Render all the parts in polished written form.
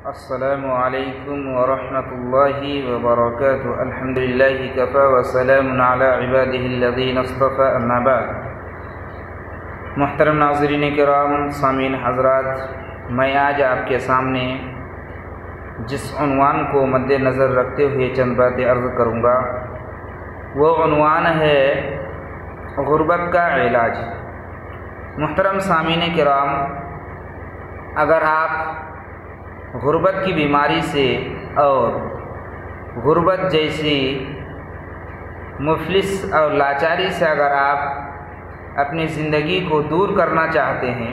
अस्सलामु अलैकुम वरहमतुल्लाहि वबरकातुहु। अल्हम्दुलिल्लाहि कफ़ा व सलामुन अला इबादिहिल्लज़ीना इस्तफ़ा, अम्मा बाद। मुहतरम नाज़रीन किराम, सामीन हज़रात, मैं आज आपके सामने जिस उन्वान को मद्देनज़र रखते हुए चंद बातें अर्ज़ करूँगा वो उन्वान है गुर्बत का इलाज। मुहतरम सामीन किराम, अगर आप गुर्बत की बीमारी से और गुर्बत जैसी मुफलिस और लाचारी से अगर आप अपनी ज़िंदगी को दूर करना चाहते हैं,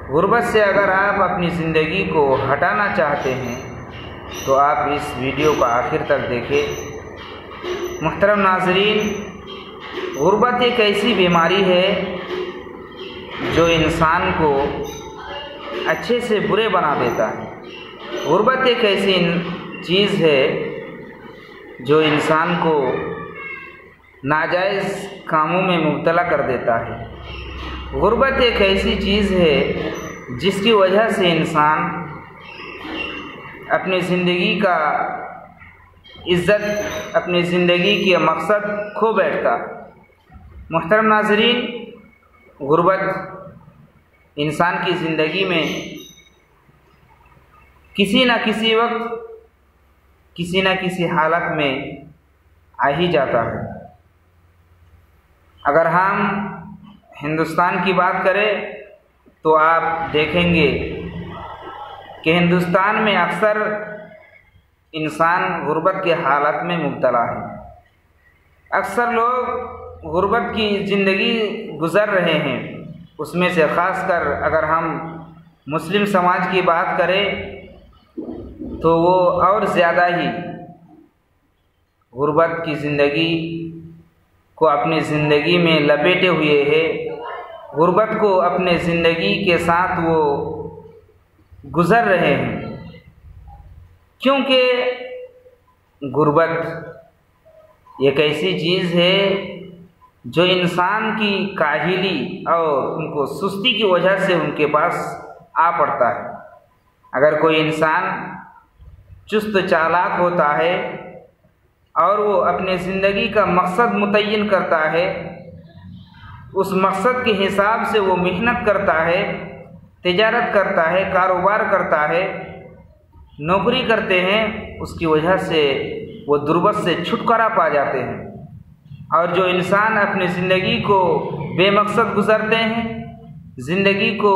गुर्बत से अगर आप अपनी ज़िंदगी को हटाना चाहते हैं, तो आप इस वीडियो को आखिर तक देखें। मुहतरम नाज़रीन, गुर्बत एक ऐसी बीमारी है जो इंसान को अच्छे से बुरे बना देता है। गुर्बत एक ऐसी चीज़ है जो इंसान को नाजायज़ कामों में मुब्तला कर देता है। गुर्बत एक ऐसी चीज़ है जिसकी वजह से इंसान अपनी ज़िंदगी का इज़्ज़त, अपनी ज़िंदगी के मकसद खो बैठता। मुहतरम नाज़रीन, गुर्बत इंसान की ज़िंदगी में किसी न किसी वक्त, किसी न किसी हालत में आ ही जाता है। अगर हम हिंदुस्तान की बात करें तो आप देखेंगे कि हिंदुस्तान में अक्सर इंसान गुर्बत के हालत में मुब्तला है। अक्सर लोग गुर्बत की ज़िंदगी गुज़र रहे हैं। उसमें से ख़ासकर अगर हम मुस्लिम समाज की बात करें तो वो और ज़्यादा ही गुर्बत की ज़िंदगी को अपनी ज़िंदगी में लपेटे हुए है। गुर्बत को अपने ज़िंदगी के साथ वो गुज़र रहे हैं, क्योंकि गुर्बत एक ऐसी चीज़ है जो इंसान की काहिली और उनको सुस्ती की वजह से उनके पास आ पड़ता है। अगर कोई इंसान चुस्त चालाक होता है और वो अपने ज़िंदगी का मकसद मुतय्यन करता है, उस मकसद के हिसाब से वो मेहनत करता है, तिजारत करता है, कारोबार करता है, नौकरी करते हैं, उसकी वजह से वो दुर्बत से छुटकारा पा जाते हैं। और जो इंसान अपनी ज़िंदगी को बेमकसद गुज़रते हैं, ज़िंदगी को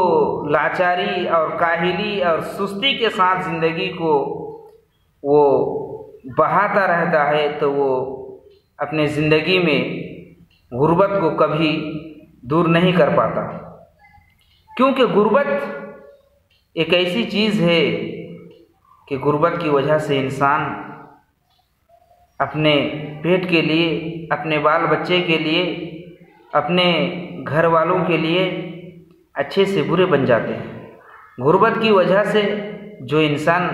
लाचारी और काहिली और सुस्ती के साथ ज़िंदगी को वो बहाता रहता है, तो वो अपने ज़िंदगी में गुर्बत को कभी दूर नहीं कर पाता। क्योंकि गुर्बत एक ऐसी चीज़ है कि गुर्बत की वजह से इंसान अपने पेट के लिए, अपने बाल बच्चे के लिए, अपने घर वालों के लिए अच्छे से बुरे बन जाते हैं। गुर्बत की वजह से जो इंसान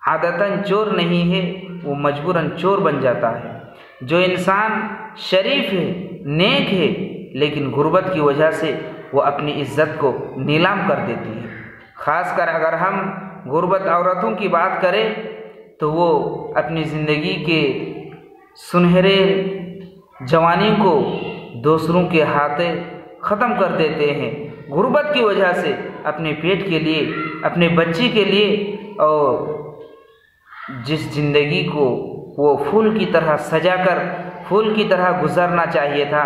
आदतन चोर नहीं है, वो मजबूरन चोर बन जाता है। जो इंसान शरीफ है, नेक है, लेकिन गुर्बत की वजह से वो अपनी इज़्ज़त को नीलाम कर देती है। ख़ासकर अगर हम गुर्बत औरतों की बात करें तो वो अपनी ज़िंदगी के सुनहरे जवानी को दूसरों के हाथे ख़त्म कर देते हैं। गुर्बत की वजह से अपने पेट के लिए, अपने बच्चे के लिए, और जिस ज़िंदगी को वो फूल की तरह सजाकर, फूल की तरह गुज़रना चाहिए था,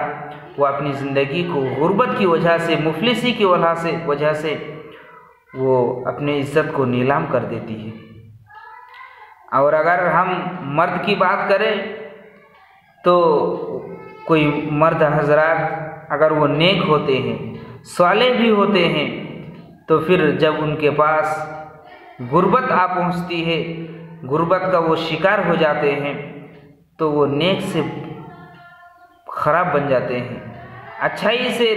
वो अपनी ज़िंदगी को गुर्बत की वजह से, मुफलिसी की वजह से वो अपनी इज़्ज़त को नीलाम कर देती है। और अगर हम मर्द की बात करें तो कोई मर्द हज़रात अगर वो नेक होते हैं, सालेह भी होते हैं, तो फिर जब उनके पास गुर्बत आ पहुंचती है, गुर्बत का वो शिकार हो जाते हैं, तो वो नेक से ख़राब बन जाते हैं। अच्छाई से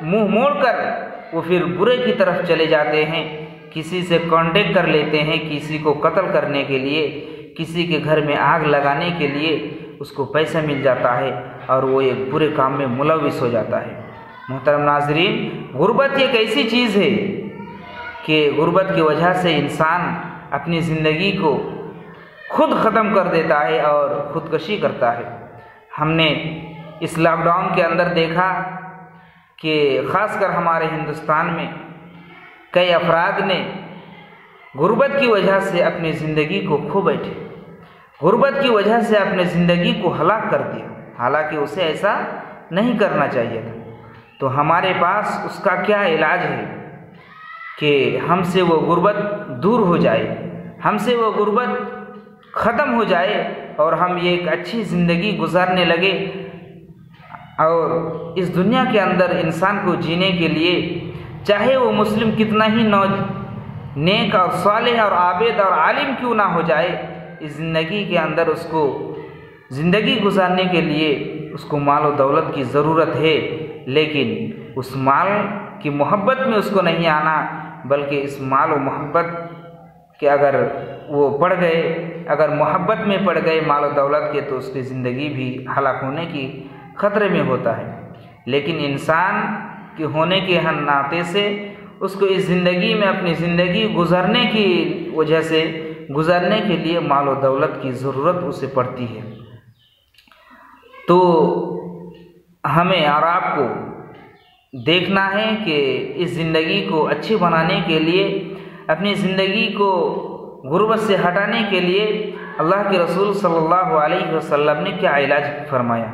मुंह मोड़कर वो फिर बुरे की तरफ चले जाते हैं। किसी से कांटेक्ट कर लेते हैं, किसी को कत्ल करने के लिए, किसी के घर में आग लगाने के लिए उसको पैसा मिल जाता है और वो एक बुरे काम में मुलविस हो जाता है। मोहतरम नाज़रीन, गुर्बत एक ऐसी चीज़ है कि गुर्बत की वजह से इंसान अपनी ज़िंदगी को खुद ख़त्म कर देता है और ख़ुदकशी करता है। हमने इस लॉकडाउन के अंदर देखा कि ख़ासकर हमारे हिंदुस्तान में कई अफराद ने गुर्बत की वजह से अपनी ज़िंदगी को खो बैठे, गुर्बत की वजह से अपनी ज़िंदगी को हलाक कर दिया, हालांकि उसे ऐसा नहीं करना चाहिए था। तो हमारे पास उसका क्या इलाज है कि हमसे वो गुर्बत दूर हो जाए, हमसे वो गुर्बत ख़त्म हो जाए और हम एक अच्छी ज़िंदगी गुजारने लगे। और इस दुनिया के अंदर इंसान को जीने के लिए चाहे वो मुस्लिम कितना ही नेक और सालेह और आबिद और आलिम क्यों ना हो जाए, इस ज़िंदगी के अंदर उसको ज़िंदगी गुजारने के लिए उसको माल और दौलत की ज़रूरत है, लेकिन उस माल की मोहब्बत में उसको नहीं आना, बल्कि इस माल और मोहब्बत के अगर वो पड़ गए, अगर मोहब्बत में पड़ गए माल और दौलत के, तो उसकी ज़िंदगी भी हलाक होने की ख़तरे में होता है। लेकिन इंसान के होने के नाते से उसको इस ज़िंदगी में अपनी ज़िंदगी गुजारने की वजह से गुजारने के लिए माल और दौलत की ज़रूरत उसे पड़ती है। तो हमें और आपको देखना है कि इस ज़िंदगी को अच्छी बनाने के लिए, अपनी ज़िंदगी को गुर्बत से हटाने के लिए अल्लाह के रसूल सल्लल्लाहु अलैहि वसल्लम ने क्या इलाज फरमाया,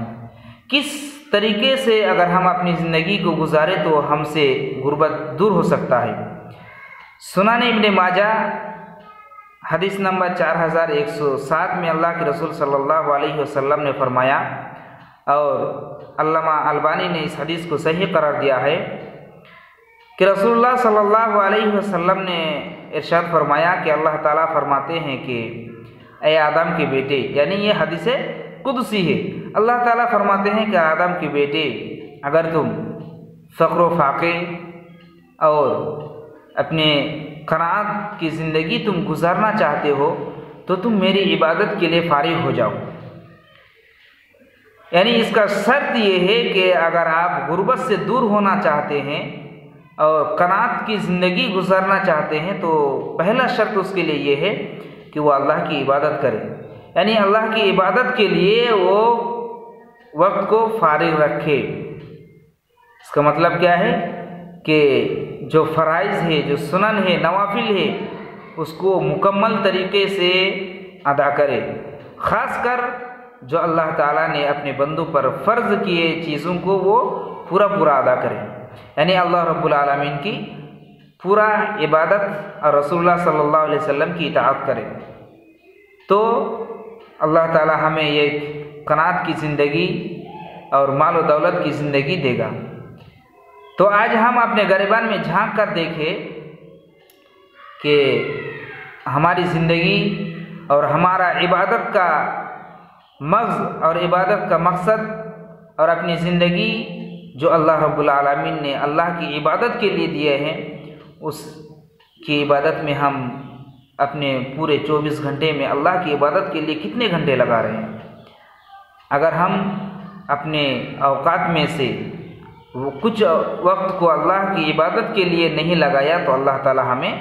किस तरीके से अगर हम अपनी ज़िंदगी को गुजारें तो हमसे गुर्बत दूर हो सकता है। सुनान इब्न माजा हदीस नंबर 4107 में अल्लाह के रसूल सल्लल्लाहु अलैहि वसल्लम ने फरमाया, और अल्लामा अलबानी ने इस हदीस को सही करार दिया है कि रसूलुल्लाह सल्लल्लाहु अलैहि वसल्लम ने इरशाद फरमाया कि अल्लाह ताला फरमाते हैं कि ए आदम के बेटे, यानी ये हदीस कुदसी है, अल्लाह ताला फरमाते हैं कि आदम के बेटे, अगर तुम फ़क्र व फाक़े और अपने क़नाअत की ज़िंदगी तुम गुजारना चाहते हो तो तुम मेरी इबादत के लिए फ़ारिग हो जाओ। यानी इसका शर्त ये है कि अगर आप गुर्बत से दूर होना चाहते हैं और क़नाअत की ज़िंदगी गुजारना चाहते हैं तो पहला शर्त उसके लिए ये है कि वो अल्लाह की इबादत करे, यानी अल्लाह की इबादत के लिए वो वक्त को फारिग रखे। इसका मतलब क्या है कि जो फ़राइज़ है, जो सुनन है, नवाफिल है, उसको मुकम्मल तरीके से अदा करे, ख़ासकर जो अल्लाह ताला ने अपने बंदों पर फ़र्ज़ किए चीज़ों को वो पूरा अदा करे, यानी अल्लाह रब्बुल आलमीन की पूरा इबादत और रसूलुल्लाह सल्लल्लाहु अलैहि वसल्लम की इताअत करे। तो अल्लाह ताला हमें ये क़नाअत की ज़िंदगी और माल और दौलत की ज़िंदगी देगा। तो आज हम अपने गिरबान में झांक कर देखें कि हमारी ज़िंदगी और हमारा इबादत का मग़ज़ और इबादत का मकसद और अपनी ज़िंदगी जो अल्लाह रब्बुल आलमीन ने अल्लाह की इबादत के लिए दिए हैं, उसकी इबादत में हम अपने पूरे 24 घंटे में अल्लाह की इबादत के लिए कितने घंटे लगा रहे हैं। अगर हम अपने औकात में से वो कुछ वक्त को अल्लाह की इबादत के लिए नहीं लगाया तो अल्लाह ताला हमें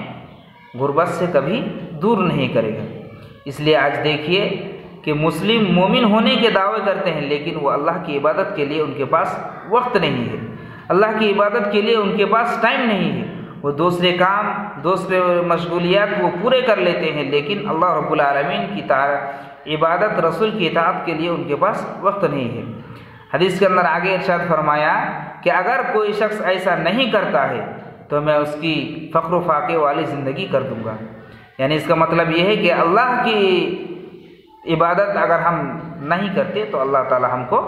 गुर्बत से कभी दूर नहीं करेगा। इसलिए आज देखिए कि मुस्लिम मोमिन होने के दावे करते हैं, लेकिन वो अल्लाह की इबादत के लिए उनके पास वक्त नहीं है, अल्लाह की इबादत के लिए उनके पास टाइम नहीं है। वो दूसरे काम, दूसरे मशगूलियात वो पूरे कर लेते हैं, लेकिन अल्लाह रब्बुल आलमीन की इबादत, रसूल की इताअत के लिए उनके पास वक्त नहीं है। हदीस के अंदर आगे इरशाद फरमाया कि अगर कोई शख्स ऐसा नहीं करता है तो मैं उसकी फ़क्र फाक़े वाली ज़िंदगी कर दूँगा। यानी इसका मतलब ये है कि अल्लाह की इबादत अगर हम नहीं करते तो अल्लाह ताला हमको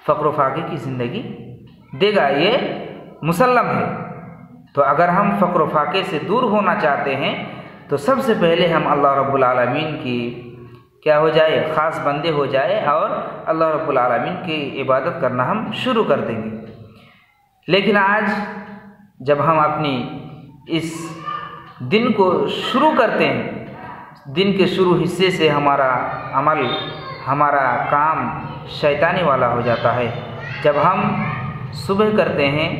फ़क्र फाक़े की ज़िंदगी देगा, ये मुसल्लम है। तो अगर हम फ़क्र फाक़े से दूर होना चाहते हैं तो सबसे पहले हम अल्लाह रब्बुल आलमीन की क्या हो जाए, ख़ास बंदे हो जाए और अल्लाह रब्बुल आलमीन की इबादत करना हम शुरू कर देंगे। लेकिन आज जब हम अपनी इस दिन को शुरू करते हैं, दिन के शुरू हिस्से से हमारा अमल, हमारा काम शैतानी वाला हो जाता है। जब हम सुबह करते हैं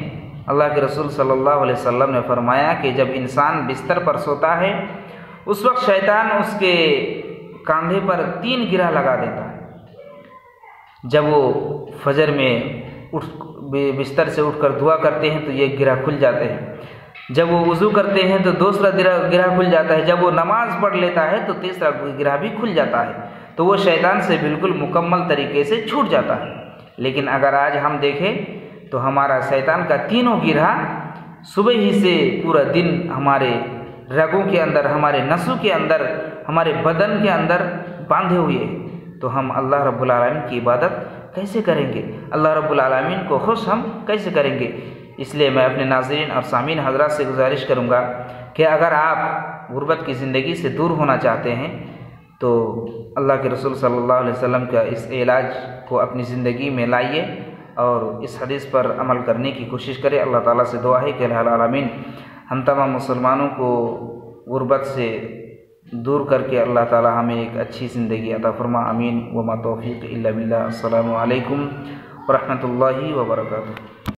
अल्लाह के रसूल सल्लल्लाहु अलैहि वसल्लम ने फरमाया कि जब इंसान बिस्तर पर सोता है उस वक्त शैतान उसके कंधे पर 3 गिरह लगा देता है। जब वो फजर में उठ बिस्तर से उठकर दुआ करते हैं तो ये गिरह खुल जाते हैं। जब वो वज़ू करते हैं तो दूसरा गिरह खुल जाता है। जब वो नमाज़ पढ़ लेता है तो तीसरा गिरह भी खुल जाता है। तो वो शैतान से बिल्कुल मुकम्मल तरीके से छूट जाता है। लेकिन अगर आज हम देखें तो हमारा शैतान का तीनों गिरह सुबह ही से पूरा दिन हमारे रगों के अंदर, हमारे नसों के अंदर, हमारे बदन के अंदर बांधे हुए हैं। तो हम अल्लाह रब्बुल आलमीन की इबादत कैसे करेंगे, अल्लाह रब्बुल आलमीन को खुश हम कैसे करेंगे। इसलिए मैं अपने नाज़रीन और सामीन हज़रात से गुजारिश करूँगा कि अगर आप गुर्बत की ज़िंदगी से दूर होना चाहते हैं तो अल्लाह के रसूल सल्लल्लाहु अलैहि वसल्लम का इस इलाज को अपनी ज़िंदगी में लाइए और इस हदीस पर अमल करने की कोशिश करें। अल्लाह ताला से दुआ है कि अल्लाह आमीन हम तमाम मुसलमानों को गुर्बत से दूर करके अल्लाह ताला हमें एक अच्छी ज़िंदगी अता फरमा। आमीन व मा तौफीक इल्ला बिल्लाह। अस्सलामु अलैकुम व रहमतुल्लाहि व बरकातुहू।